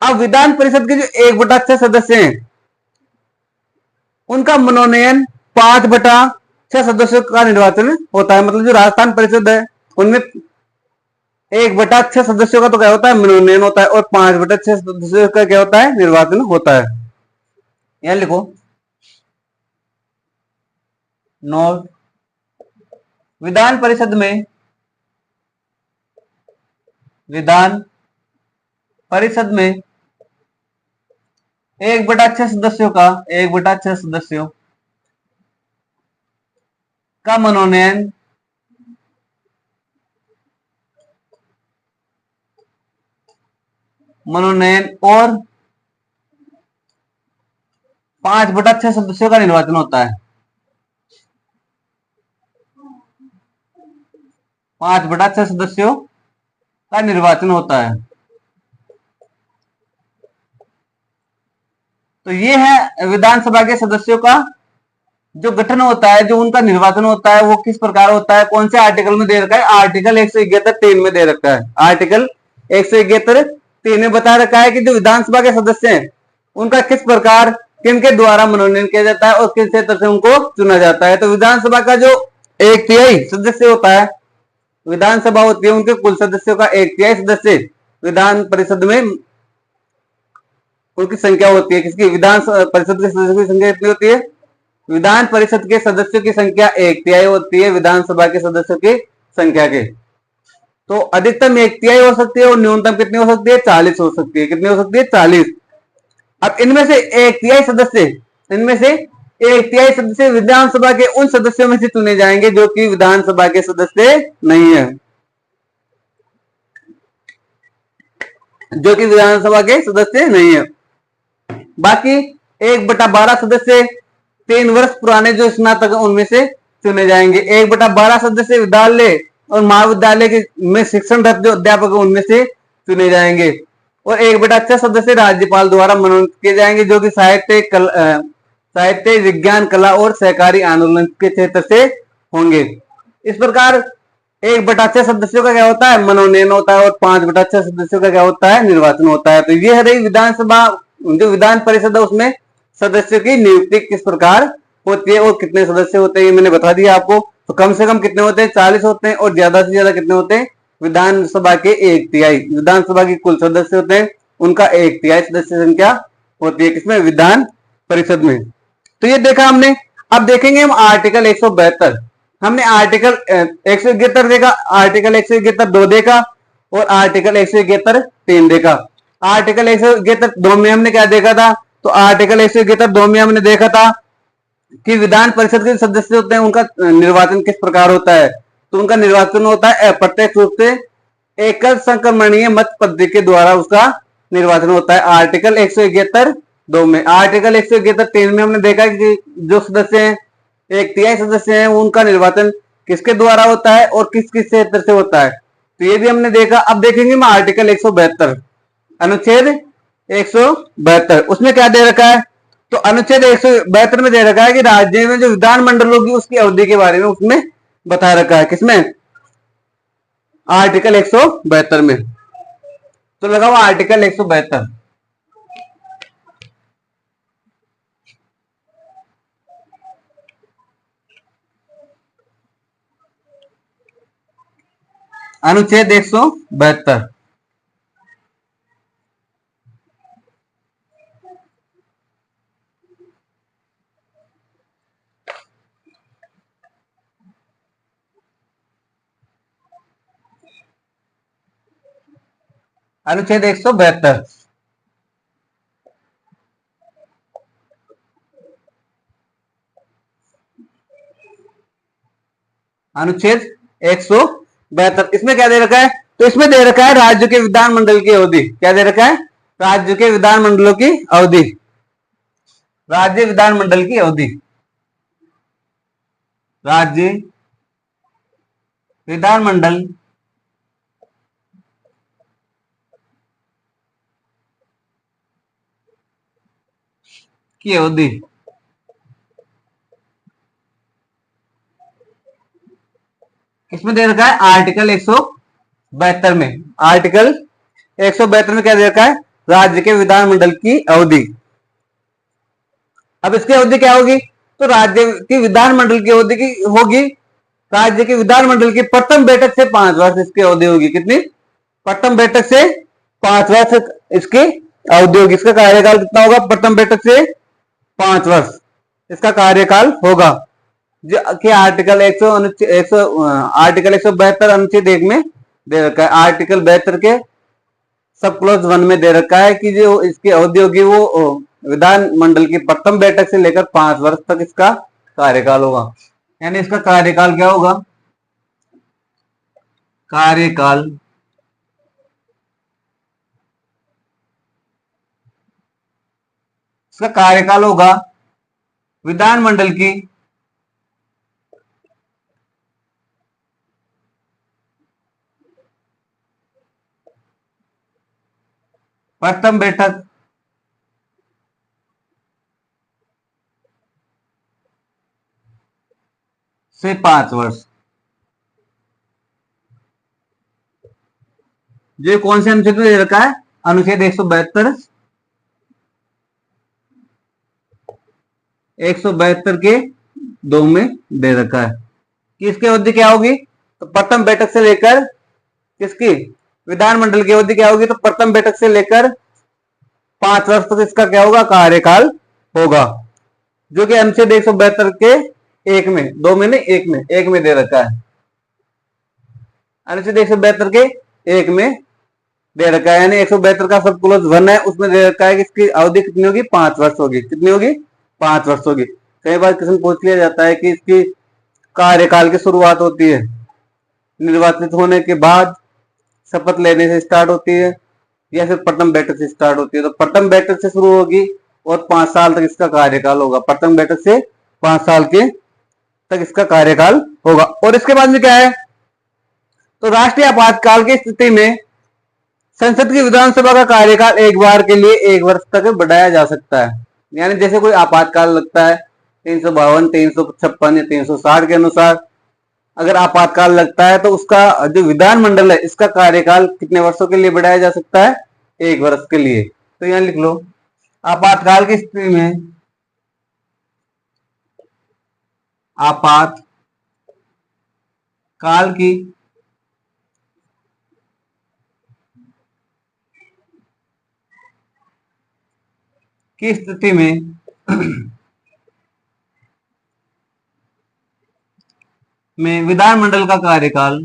अब विधान परिषद के जो 1/6 सदस्य हैं उनका मनोनयन 5/6 सदस्यों का निर्वाचन होता है। मतलब जो राजस्थान परिषद है उनमें 1/6 सदस्यों का तो क्या होता है? मनोनयन होता है और 5/6 सदस्यों का क्या होता है? निर्वाचन होता है। यहां लिखो नोट, विधान परिषद में 1/6 सदस्यों का मनोनयन और 5/6 सदस्यों का निर्वाचन होता है। 5/6 सदस्यों का निर्वाचन होता है। तो ये है विधानसभा के सदस्यों का जो गठन होता है, जो उनका निर्वाचन होता है वो किस प्रकार होता है, कौन से आर्टिकल में दे रखा है? आर्टिकल 171(3) में दे रखा है। आर्टिकल 171(3) में बता रखा है कि जो विधानसभा के सदस्य हैं उनका किस प्रकार किनके द्वारा मनोनयन किया जाता है और किस क्षेत्र से उनको चुना जाता है। तो विधानसभा का जो 1/3 सदस्य होता है विधानसभा होती है उनके कुल सदस्यों का एक तिहाई सदस्य विधान परिषद में उनकी संख्या होती है। किसकी? विधान परिषद के सदस्यों की संख्या कितनी होती है? विधान परिषद के सदस्यों की संख्या एक तिहाई होती है विधानसभा के सदस्यों की संख्या के। तो अधिकतम एक तिहाई हो सकती है और न्यूनतम कितनी हो सकती है? 40 हो सकती है। कितनी हो सकती है? 40। अब इनमें से एक तिहाई सदस्य, इनमें से एक तिहाई सदस्य विधानसभा के उन सदस्यों में से चुने जाएंगे जो कि विधानसभा के सदस्य नहीं है, जो कि विधानसभा के सदस्य नहीं है। बाकी 1/12 सदस्य 3 वर्ष पुराने जो स्नातक उनमें से चुने जाएंगे। 1/12 सदस्य विद्यालय और महाविद्यालय के में शिक्षणरत जो अध्यापक उनमें से चुने जाएंगे। और 1/6 सदस्य राज्यपाल द्वारा मनोनीत किए जाएंगे जो कि साहित्य, विज्ञान, कला और सहकारी आंदोलन के क्षेत्र से होंगे। इस प्रकार 1/6 सदस्यों का क्या होता है? मनोनयन होता है और 5/6 सदस्यों का क्या होता है? निर्वाचन होता है। तो ये है रही विधानसभा, जो विधान परिषद है उसमें सदस्यों की नियुक्ति किस प्रकार होती है और कितने सदस्य होते हैं ये मैंने बता दिया आपको। तो कम से कम कितने होते हैं? 40 होते हैं और ज्यादा से ज्यादा कितने होते हैं? विधानसभा के एक तिहाई। विधानसभा की कुल सदस्य होते हैं उनका एक तिहाई सदस्य संख्या होती है किसमें? विधान परिषद में। तो ये देखा हमने। अब देखेंगे हम आर्टिकल 172। हमने आर्टिकल 171 देखा, आर्टिकल 171(2) देखा और आर्टिकल 171(3) देखा। आर्टिकल 171(2) में हमने क्या देखा था? तो आर्टिकल 171(2) में हमने देखा था कि विधान परिषद के सदस्य होते हैं उनका निर्वाचन किस प्रकार होता है। तो उनका निर्वाचन होता है अप्रत्यक्ष रूप से एकल संक्रमणीय मत पद्धति के द्वारा उसका निर्वाचन होता है। आर्टिकल 171(2) में। आर्टिकल 171(3) में हमने देखा कि जो सदस्य हैं, एक तिहाई सदस्य हैं, उनका निर्वाचन किसके द्वारा होता है और किस किस क्षेत्र से होता है। तो ये भी हमने देखा। अब देखेंगे हम आर्टिकल 172, अनुच्छेद 172। उसमें क्या दे रखा है? तो अनुच्छेद 172 में दे रखा है कि राज्य में जो विधानमंडल होगी उसकी अवधि के बारे में उसमें बता रखा है। किसमें? आर्टिकल 172 में। तो लगा हुआ आर्टिकल 172। अनुच्छेद 172। अनुच्छेद 172। अनुच्छेद 172 इसमें क्या दे रखा है? तो इसमें दे रखा है राज्य के विधानमंडल की अवधि। क्या दे रखा है? राज्य के विधानमंडलों की अवधि। राज्य विधानमंडल की अवधि। राज्य विधानमंडल की अवधि। किसमें दे रखा है? आर्टिकल 172 में। आर्टिकल 172 में क्या दे रखा है? राज्य के विधानमंडल की अवधि। अब इसकी अवधि क्या होगी? तो राज्य की विधानमंडल की अवधि की होगी, राज्य के विधानमंडल की प्रथम बैठक से 5 वर्ष इसकी अवधि होगी। कितनी? प्रथम बैठक से 5 वर्ष इसकी अवधि होगी। इसका कार्यकाल कितना होगा? प्रथम बैठक से 5 वर्ष इसका कार्यकाल होगा। कि आर्टिकल 172 अनुच्छेद 1 में दे रखा है। आर्टिकल 72 के सब क्लॉज 1 में दे रखा है कि जो इसकी अवधि होगी वो विधानमंडल की प्रथम बैठक से लेकर 5 वर्ष तक इसका कार्यकाल होगा। यानी इसका कार्यकाल क्या होगा? कार्यकाल इसका कार्यकाल होगा विधानमंडल की प्रथम बैठक से 5 वर्ष। ये कौन से अनुच्छेद में दे रखा है? अनुच्छेद 172 172 के 2 में दे रखा है कि इसकी अवधि क्या होगी? तो प्रथम बैठक से लेकर किसकी, विधानमंडल की अवधि क्या होगी, तो प्रथम बैठक से लेकर 5 वर्ष तक इसका क्या होगा, कार्यकाल होगा, जो कि अनुच्छेद 172 के एक में, दो में नहीं, एक में दे रखा है। अनुच्छेद 172 के एक में दे रखा है, यानी 172 का सब क्लोज 1 है, उसमें दे रखा है कि इसकी अवधि कितनी होगी, 5 वर्ष होगी। कितनी होगी, 5 वर्ष होगी। कई बार क्वेश्चन पूछ लिया जाता है कि इसकी कार्यकाल की शुरुआत होती है निर्वाचित होने के बाद, शपथ लेने से स्टार्ट होती है, या फिर प्रथम बैठक से स्टार्ट होती है। तो प्रथम बैठक से शुरू होगी और 5 साल तक इसका कार्यकाल होगा। प्रथम बैठक से 5 साल के तक इसका कार्यकाल होगा। और इसके बाद में क्या है, तो राष्ट्रीय आपातकाल की स्थिति में संसद की विधानसभा का कार्यकाल एक बार के लिए 1 वर्ष तक बढ़ाया जा सकता है। यानी जैसे कोई आपातकाल लगता है 352, 356 या 360 के अनुसार, अगर आपातकाल लगता है तो उसका जो विधानमंडल है इसका कार्यकाल कितने वर्षों के लिए बढ़ाया जा सकता है, 1 वर्ष के लिए। तो यहां लिख लो, आपातकाल की स्थिति में आपातकाल की स्थिति में विधानमंडल का कार्यकाल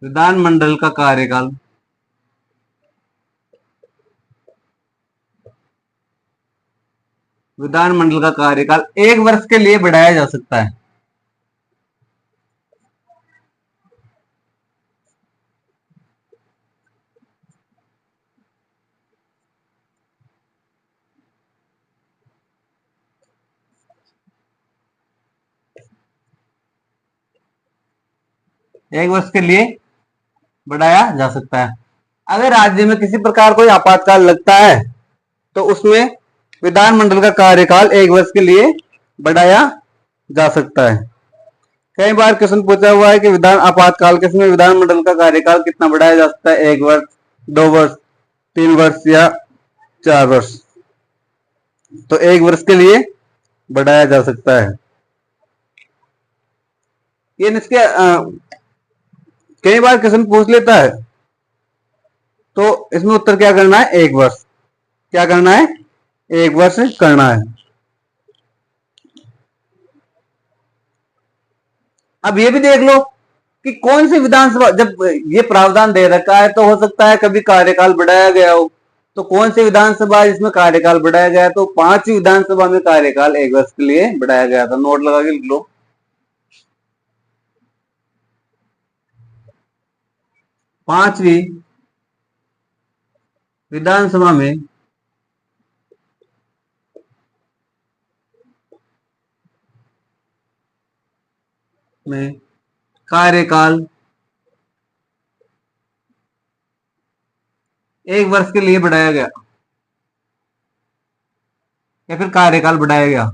विधानमंडल का कार्यकाल विधानमंडल का कार्यकाल 1 वर्ष के लिए बढ़ाया जा सकता है। एक वर्ष के लिए बढ़ाया जा सकता है। अगर राज्य में किसी प्रकार कोई आपातकाल लगता है तो उसमें विधानमंडल का कार्यकाल 1 वर्ष के लिए बढ़ाया जा सकता है। कई बार क्वेश्चन पूछा हुआ है कि विधान आपातकाल के समय विधानमंडल का कार्यकाल कितना बढ़ाया जा सकता है, 1 वर्ष, 2 वर्ष, 3 वर्ष या 4 वर्ष। तो 1 वर्ष के लिए बढ़ाया जा सकता है। ये इसके कई बार क्वेश्चन पूछ लेता है, तो इसमें उत्तर क्या करना है, 1 वर्ष। क्या करना है, 1 वर्ष करना है। अब ये भी देख लो कि कौन सी विधानसभा, जब ये प्रावधान दे रखा है तो हो सकता है कभी कार्यकाल बढ़ाया गया हो, तो कौन सी विधानसभा जिसमें कार्यकाल बढ़ाया गया, तो 5वीं विधानसभा में कार्यकाल 1 वर्ष के लिए बढ़ाया गया था। नोट लगा के लिख लो, 5वीं विधानसभा में कार्यकाल 1 वर्ष के लिए बढ़ाया गया, या फिर कार्यकाल बढ़ाया गया।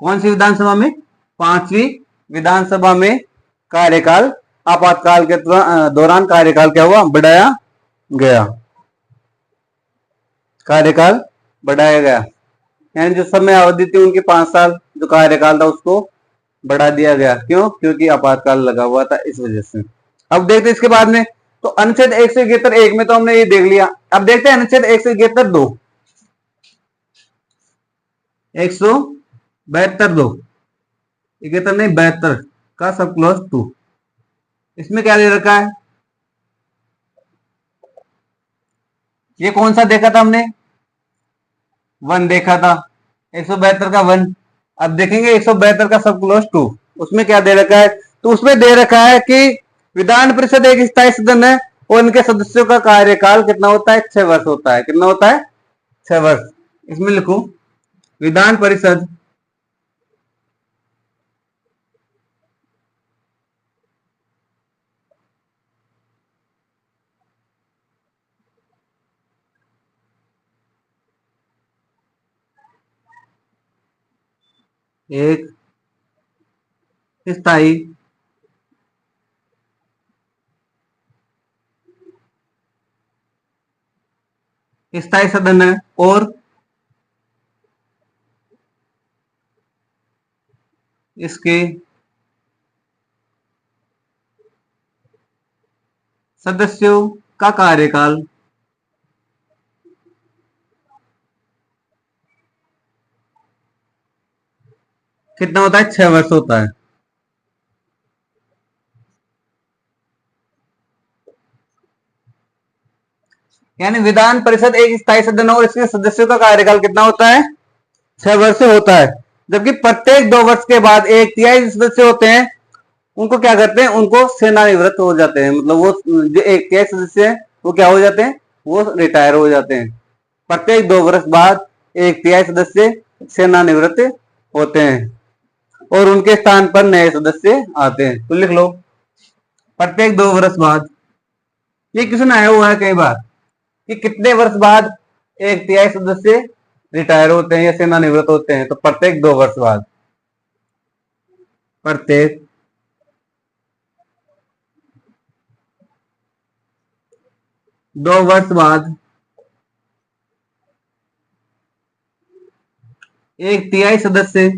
कौन सी विधानसभा में, 5वीं विधानसभा में कार्यकाल आपातकाल के दौरान कार्यकाल क्या हुआ, बढ़ाया गया। कार्यकाल बढ़ाया गया, यानी जो समय अवधि थी उनकी 5 साल जो कार्यकाल था उसको बढ़ा दिया गया। क्यों, क्योंकि आपातकाल लगा हुआ था, इस वजह से। अब देखते इसके बाद में, तो अनुच्छेद 171 में तो हमने ये देख लिया। अब देखते हैं अनुच्छेद 171(2), 172(2), 71 नहीं 72 का सब क्लॉज 2। इसमें क्या दे रखा है, ये कौन सा देखा था हमने, 1 देखा था, 172 का 1। अब देखेंगे 172 का सब क्लॉज 2, उसमें क्या दे रखा है, तो उसमें दे रखा है कि विधान परिषद एक स्थायी सदन है और इनके सदस्यों का कार्यकाल कितना होता है, 6 वर्ष होता है। कितना होता है, 6 वर्ष। इसमें लिखूं, विधान परिषद एक स्थायी स्थायी सदन है और इसके सदस्यों का कार्यकाल कितना होता है? 6 वर्ष होता है। यानी विधान परिषद एक स्थायी सदन और इसके सदस्यों का कार्यकाल कितना होता है? 6 वर्ष होता है। जबकि प्रत्येक 2 वर्ष के बाद एक तिहाई सदस्य होते हैं, उनको क्या करते हैं? उनको सेवानिवृत्त हो जाते हैं। मतलब वो जो एक तिहाई सदस्य है वो क्या हो जाते हैं? वो रिटायर हो जाते हैं। प्रत्येक 2 वर्ष बाद एक तिहाई सदस्य सेवानिवृत्त होते हैं और उनके स्थान पर नए सदस्य आते हैं। तो लिख लो, प्रत्येक 2 वर्ष बाद। ये क्वेश्चन आया हुआ है कई बार कि कितने वर्ष बाद एक तिहाई सदस्य रिटायर होते हैं या सेवानिवृत्त होते हैं? तो प्रत्येक 2 वर्ष बाद। प्रत्येक 2 वर्ष बाद एक तिहाई सदस्य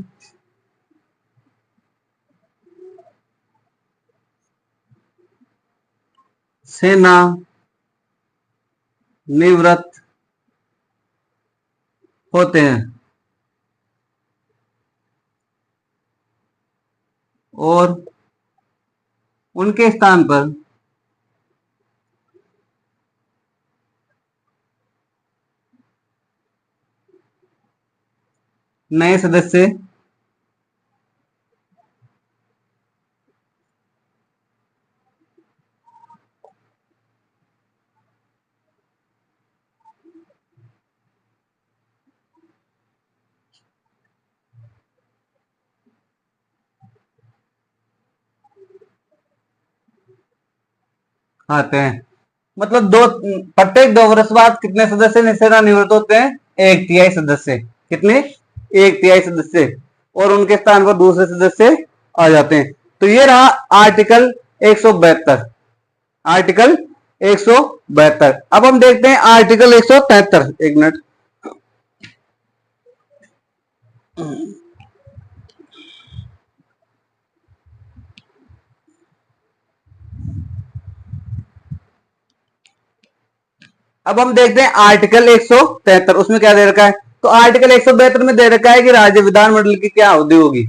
सेना निवृत्त होते हैं और उनके स्थान पर नए सदस्य आते हैं। मतलब प्रत्येक 2 वर्ष बाद कितने सदस्य सेवानिवृत्त होते हैं? एक तिहाई सदस्य। कितने? एक तिहाई सदस्य। और उनके स्थान पर दूसरे सदस्य आ जाते हैं। तो ये रहा आर्टिकल 172। आर्टिकल 172। अब हम देखते हैं आर्टिकल 173। एक मिनट। अब हम देखते हैं आर्टिकल 173। उसमें क्या दे रखा है? तो आर्टिकल 172 में दे रखा है कि राज्य विधानमंडल की क्या अवधि होगी।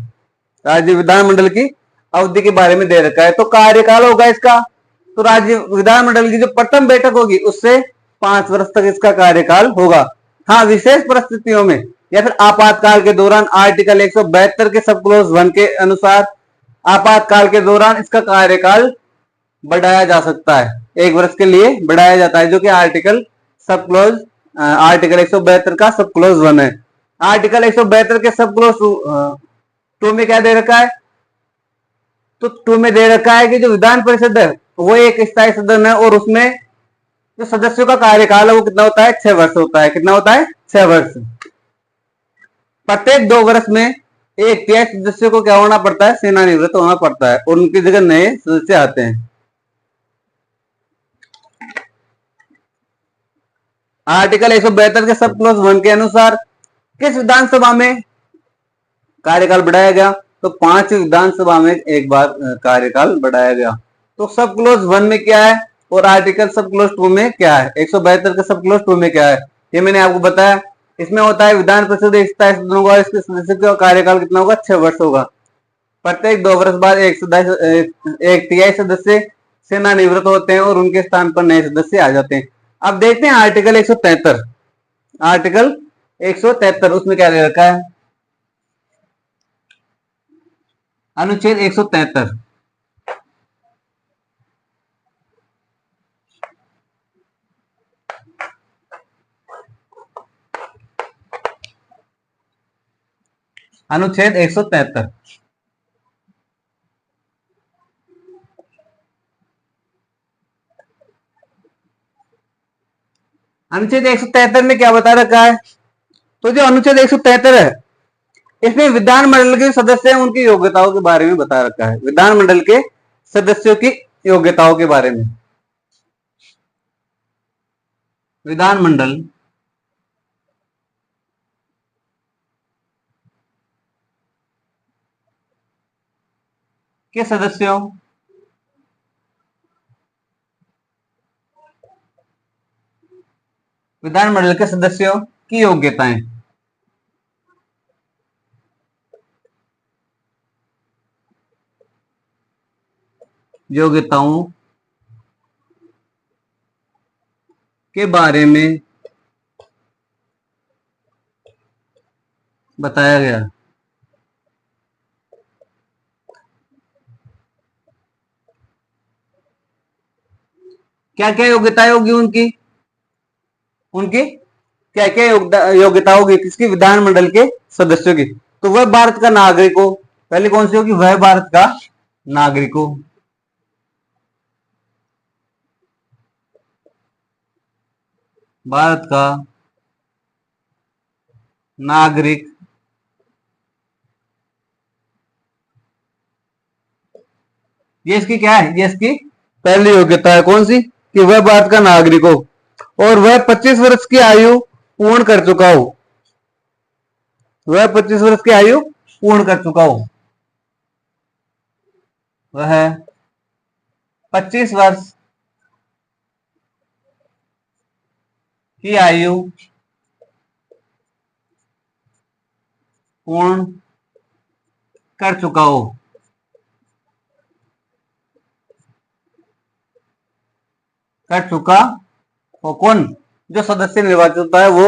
राज्य विधानमंडल की अवधि के बारे में दे रखा है। तो कार्यकाल होगा इसका, तो राज्य विधानमंडल की जो प्रथम बैठक होगी उससे 5 वर्ष तक इसका कार्यकाल होगा। हाँ, विशेष परिस्थितियों में या फिर आपातकाल के दौरान आर्टिकल 172 के सब क्लोज 1 के अनुसार आपातकाल के दौरान इसका कार्यकाल बढ़ाया जा सकता है। 1 वर्ष के लिए बढ़ाया जाता है, जो कि आर्टिकल 172 का सब क्लोज 1 है। आर्टिकल 172 के सब क्लोज 2 में क्या दे रखा है? तो 2 में दे रखा है कि जो विधान परिषद है वो एक स्थायी सदन है और उसमें जो सदस्यों का कार्यकाल है वो कितना होता है? 6 वर्ष होता है। कितना होता है? 6 वर्ष। प्रत्येक 2 वर्ष में एक तिहाई सदस्य को क्या होना पड़ता है? सेवानिवृत्त होना पड़ता है और उनकी जगह नए सदस्य आते हैं। आर्टिकल 172 के सब क्लोज 1 के अनुसार किस विधानसभा में कार्यकाल बढ़ाया गया? तो 5 विधानसभा में एक बार कार्यकाल बढ़ाया गया। तो सब क्लोज 1 में क्या है और आर्टिकल सब क्लोज 2 में क्या है? 172 के सब क्लोज 2 में क्या है ये मैंने आपको बताया। इसमें होता है विधान परिषद एक स्थायी सदन होगा, इसके सदस्य का कार्यकाल कितना होगा? 6 वर्ष होगा। प्रत्येक 2 वर्ष बाद एक तिहाई सदस्य सेवानिवृत्त होते हैं और उनके स्थान पर नए सदस्य आ जाते हैं। अब देखते हैं आर्टिकल 173। आर्टिकल 173 उसमें क्या दे रखा है? अनुच्छेद 173। अनुच्छेद 173। अनुच्छेद 173 में क्या बता रखा है? तो जो अनुच्छेद 173 है इसमें विधानमंडल के सदस्य हैं उनकी योग्यताओं के बारे में बता रखा है। विधानमंडल के सदस्यों की योग्यताओं के बारे में। विधानमंडल के सदस्यों विधानमंडल के सदस्यों की योग्यताएं। योग्यताओं के बारे में बताया गया। क्या क्या योग्यताएं होगी उनकी? उनकी क्या क्या योग्यता होगी किसकी? विधानमंडल के सदस्यों की। तो वह भारत का नागरिक हो। पहले कौन सी होगी? वह भारत का नागरिक हो। भारत का नागरिक ये इसकी क्या है? ये इसकी पहली योग्यता है। कौन सी? कि वह भारत का नागरिक हो और वह 25 वर्ष की आयु पूर्ण कर चुका हो। वह 25 वर्ष की आयु पूर्ण कर चुका हो। वह 25 वर्ष की आयु पूर्ण कर चुका हो। कर चुका हो कौन? जो सदस्य निर्वाचित होता है वो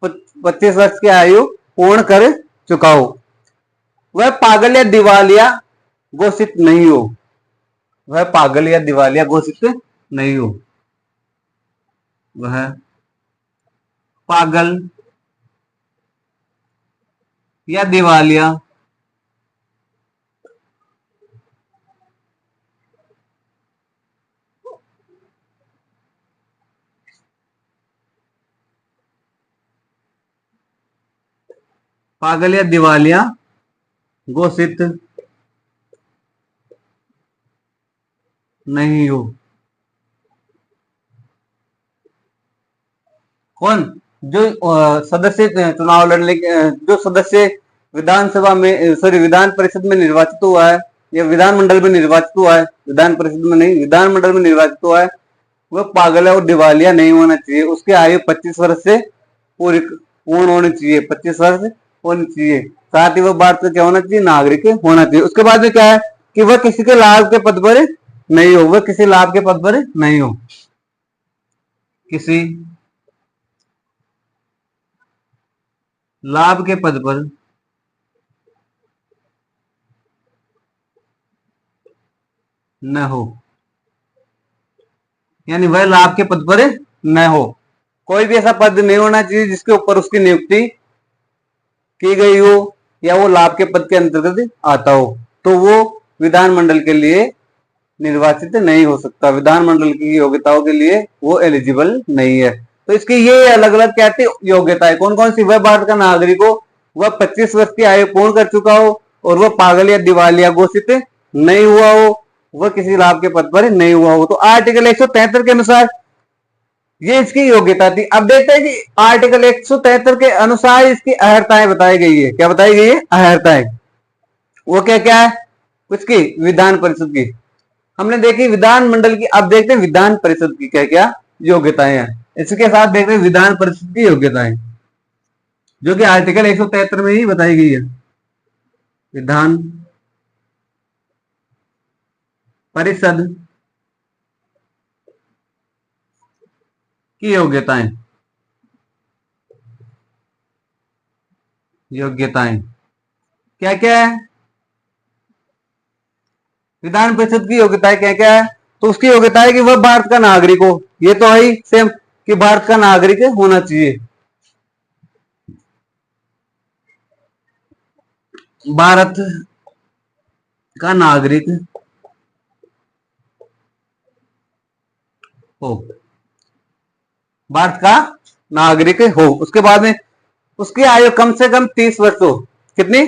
25 वर्ष की आयु पूर्ण कर चुका हो। वह पागल या दिवालिया घोषित नहीं हो। वह पागल या दिवालिया घोषित नहीं हो। वह पागल या दिवालिया पागल या दिवालिया घोषित नहीं हो। कौन? जो सदस्य चुनाव लड़ने जो सदस्य विधानसभा में सॉरी विधान परिषद में निर्वाचित हुआ है या विधानमंडल में निर्वाचित हुआ है, विधान परिषद में नहीं विधानमंडल में निर्वाचित हुआ है, वह पागल है और दिवालिया नहीं होना चाहिए। उसकी आयु 25 वर्ष से पूर्ण होनी चाहिए। 25 वर्ष होनी चाहिए। साथ ही वह भारत का क्या होना चाहिए? नागरिक होना चाहिए। उसके बाद में क्या है कि वह किसी के लाभ के पद पर नहीं हो। वह किसी लाभ के पद पर नहीं हो। किसी लाभ के पद पर न हो। यानी वह लाभ के पद पर न हो। कोई भी ऐसा पद नहीं होना चाहिए जिसके ऊपर उसकी नियुक्ति की गई हो या वो लाभ के पद के अंतर्गत आता हो, तो वो विधानमंडल के लिए निर्वाचित नहीं हो सकता। विधानमंडल की योग्यताओं के लिए वो एलिजिबल नहीं है। तो इसकी ये अलग अलग क्या थी योग्यताएं? कौन कौन सी? वह भारत का नागरिक हो, वह 25 वर्ष की आयु पूर्ण कर चुका हो और वह पागल या दिवालिया घोषित नहीं हुआ हो, वह किसी लाभ के पद पर नहीं हुआ हो। तो आर्टिकल 173 के अनुसार ये इसकी योग्यता थी। अब देखते हैं कि आर्टिकल 173 के अनुसार इसकी अहर्ताएं बताई गई है। क्या बताई गई है? अहर्ताएं। वो क्या क्या है? उसकी विधान परिषद की हमने देखी, विधानमंडल की। अब देखते हैं विधान परिषद की क्या क्या योग्यताएं हैं। इसके साथ देखते हैं विधान परिषद की योग्यताएं जो कि आर्टिकल 173 में ही बताई गई है। विधान परिषद की योग्यताएं। योग्यताएं क्या क्या है? विधान परिषद की योग्यताएं क्या क्या है? तो उसकी योग्यता है कि वह भारत का नागरिक हो। ये तो है ही सेम कि भारत का नागरिक होना चाहिए। भारत का नागरिक हो। भारत का नागरिक हो। उसके बाद में उसकी आयु कम से कम 30 वर्ष हो। कितनी?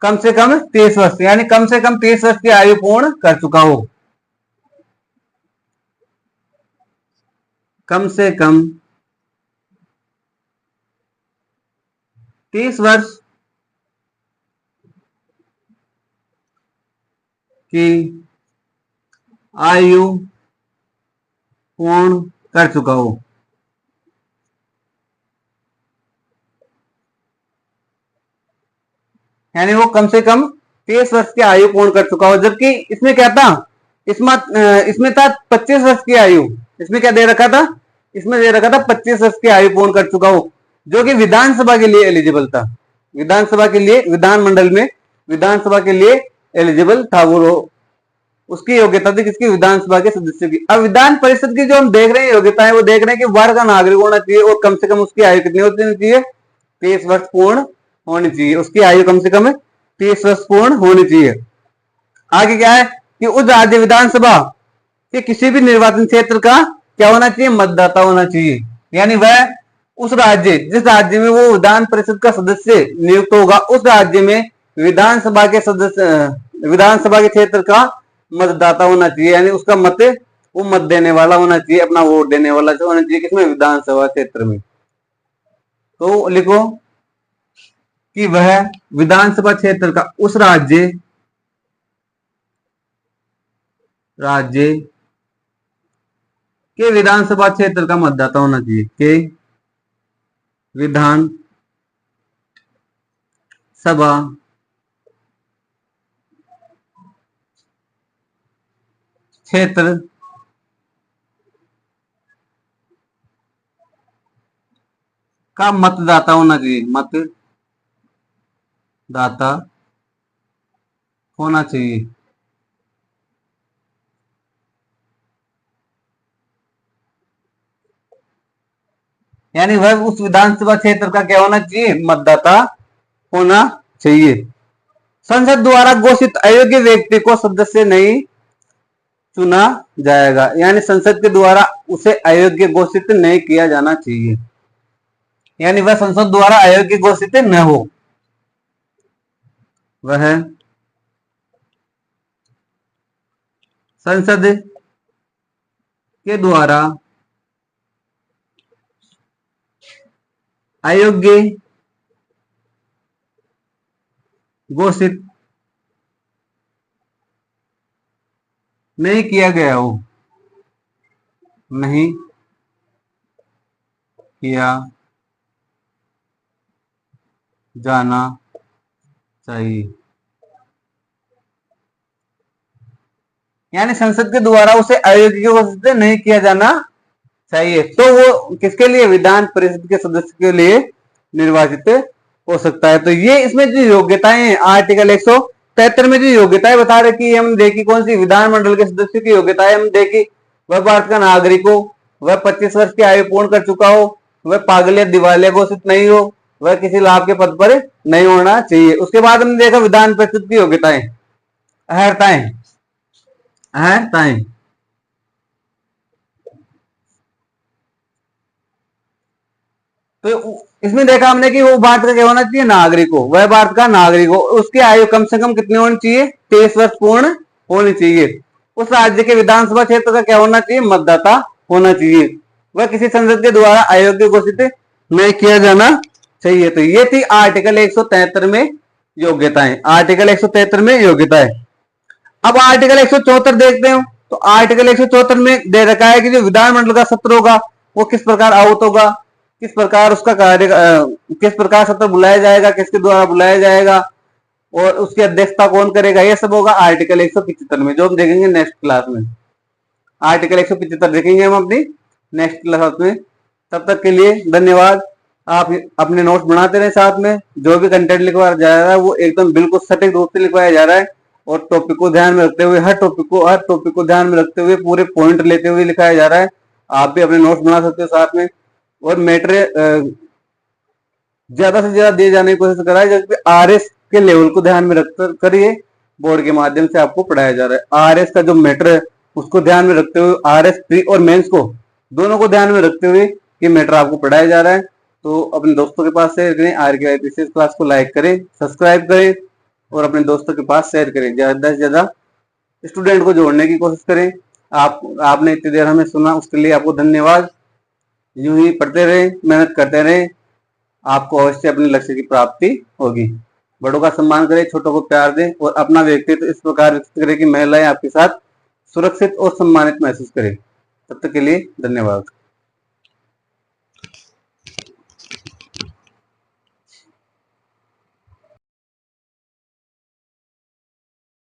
कम से कम 30 वर्ष, यानी कम से कम 30 वर्ष की आयु पूर्ण कर चुका हो। कम से कम 30 वर्ष की आयु पूर्ण कर चुका हो। यानी वो कम से कम 30 वर्ष की आयु पूर्ण कर चुका हो। जबकि इसमें क्या था, इसमें था 25 वर्ष की आयु। इसमें क्या दे रखा था, इसमें दे रखा था 25 वर्ष की आयु पूर्ण कर चुका हो, जो कि विधानसभा के लिए एलिजिबल था। विधानसभा के लिए, विधानमंडल में विधानसभा के लिए एलिजिबल था वो। उसकी योग्यता थी किसकी, विधानसभा के सदस्य की। अब विधान परिषद की जो हम देख रहे हैं योग्यताएं, वो देख रहे हैं कि वर्ग का नागरिक होना चाहिए और कम से कम उसकी आयु कितनी होनी चाहिए, 30 वर्ष पूर्ण होनी चाहिए। उसकी आयु कम से कम 30 वर्ष पूर्ण होनी चाहिए। आगे क्या है कि उस राज्य विधानसभा के किसी भी निर्वाचन क्षेत्र का क्या होना चाहिए, मतदाता होना चाहिए। यानी वह उस राज्य, जिस राज्य में वो विधान परिषद का सदस्य नियुक्त होगा, उस राज्य में विधानसभा के सदस्य, विधानसभा के क्षेत्र का मतदाता होना चाहिए। यानी उसका मत, वो मत देने वाला होना चाहिए, अपना वोट देने वाला होना चाहिए किसमें, विधानसभा क्षेत्र में। तो लिखो कि वह विधानसभा क्षेत्र का उस राज्य के विधानसभा क्षेत्र का मतदाता होना चाहिए, के विधान सभा क्षेत्र का मतदाता होना चाहिए, मतदाता होना चाहिए। यानी वह उस विधानसभा क्षेत्र का क्या होना चाहिए, मतदाता होना चाहिए। संसद द्वारा घोषित अयोग्य व्यक्ति को सदस्य नहीं चुना जाएगा। यानी संसद के द्वारा उसे अयोग्य घोषित नहीं किया जाना चाहिए। यानी वह संसद द्वारा अयोग्य घोषित न हो, वह संसद के द्वारा अयोग्य घोषित नहीं किया गया हो, नहीं किया जाना चाहिए। यानी संसद के द्वारा उसे अयोग्य घोषित नहीं किया जाना चाहिए, तो वो किसके लिए, विधान परिषद के सदस्य के लिए निर्वाचित हो सकता है। तो ये इसमें जो योग्यताएं हैं, आर्टिकल 173 में जो योग्यताएं बता रखी है, हमने देखी कौन सी, विधानमंडल के सदस्य की योग्यताएं हमने देखी। वह भारत का नागरिक हो, वह 25 वर्ष की आयु पूर्ण कर चुका हो, वह पागल या दिवालिया घोषित नहीं हो, वह किसी लाभ के पद पर नहीं होना चाहिए। उसके बाद हमने देखा विधान परिषद की योग्यताएं, अर्हताएं, तो इसमें देखा हमने कि वो भारत का क्या होना चाहिए, नागरिक हो, वह भारत का नागरिक हो, उसकी आयु कम से कम कितनी होनी चाहिए, 23 वर्ष पूर्ण होनी चाहिए। उस राज्य के विधानसभा क्षेत्र का क्या होना चाहिए, मतदाता होना चाहिए। वह किसी संसद के द्वारा अयोग्य घोषित नहीं किया जाना चाहिए। तो ये थी आर्टिकल 173 में योग्यताएं, आर्टिकल 173 में योग्यताएं। अब आर्टिकल 174 देखते हो। तो आर्टिकल 174 में दे रखा है कि जो विधानमंडल का सत्र होगा वो किस प्रकार आहूत होगा, किस प्रकार उसका कार्य, किस प्रकार सत्र बुलाया जाएगा, किसके द्वारा बुलाया जाएगा और उसकी अध्यक्षता कौन करेगा, ये सब होगा आर्टिकल 175 में, जो हम देखेंगे नेक्स्ट क्लास में। आर्टिकल 175 देखेंगे हम अपनी नेक्स्ट क्लास में। तब तक के लिए धन्यवाद। आप अपने नोट्स बनाते रहे, साथ में जो भी कंटेंट लिखवाया जा रहा है वो एकदम बिल्कुल सटीक रूप से लिखवाया जा रहा है और टॉपिक को ध्यान में रखते हुए, हर टॉपिक को ध्यान में रखते हुए पूरे पॉइंट लेते हुए लिखाया जा रहा है। आप भी अपने नोट्स बना सकते हो साथ में, और मैटर ज्यादा से ज्यादा दिए जाने की कोशिश कराए, जबकि आरएस के लेवल को ध्यान में रखकर करिए, बोर्ड के माध्यम से आपको पढ़ाया जा रहा है। आरएस का जो मैटर है उसको ध्यान में रखते हुए, आरएस प्री और मेंस को दोनों को ध्यान में रखते हुए ये मैटर आपको पढ़ाया जा रहा है। तो अपने दोस्तों के पास शेयर करें, आर के आईपीसीएस क्लास को लाइक करें, सब्सक्राइब करें और अपने दोस्तों के पास शेयर करें। ज्यादा से ज्यादा स्टूडेंट को जोड़ने की कोशिश करें। आपने इतनी देर हमें सुना, उसके लिए आपको धन्यवाद। यूं ही पढ़ते रहे, मेहनत करते रहे, आपको अवश्य अपने लक्ष्य की प्राप्ति होगी। बड़ों का सम्मान करें, छोटों को प्यार दें और अपना व्यक्तित्व इस प्रकार विकसित करें कि महिलाएं आपके साथ सुरक्षित और सम्मानित महसूस करें। तब तक के लिए धन्यवाद।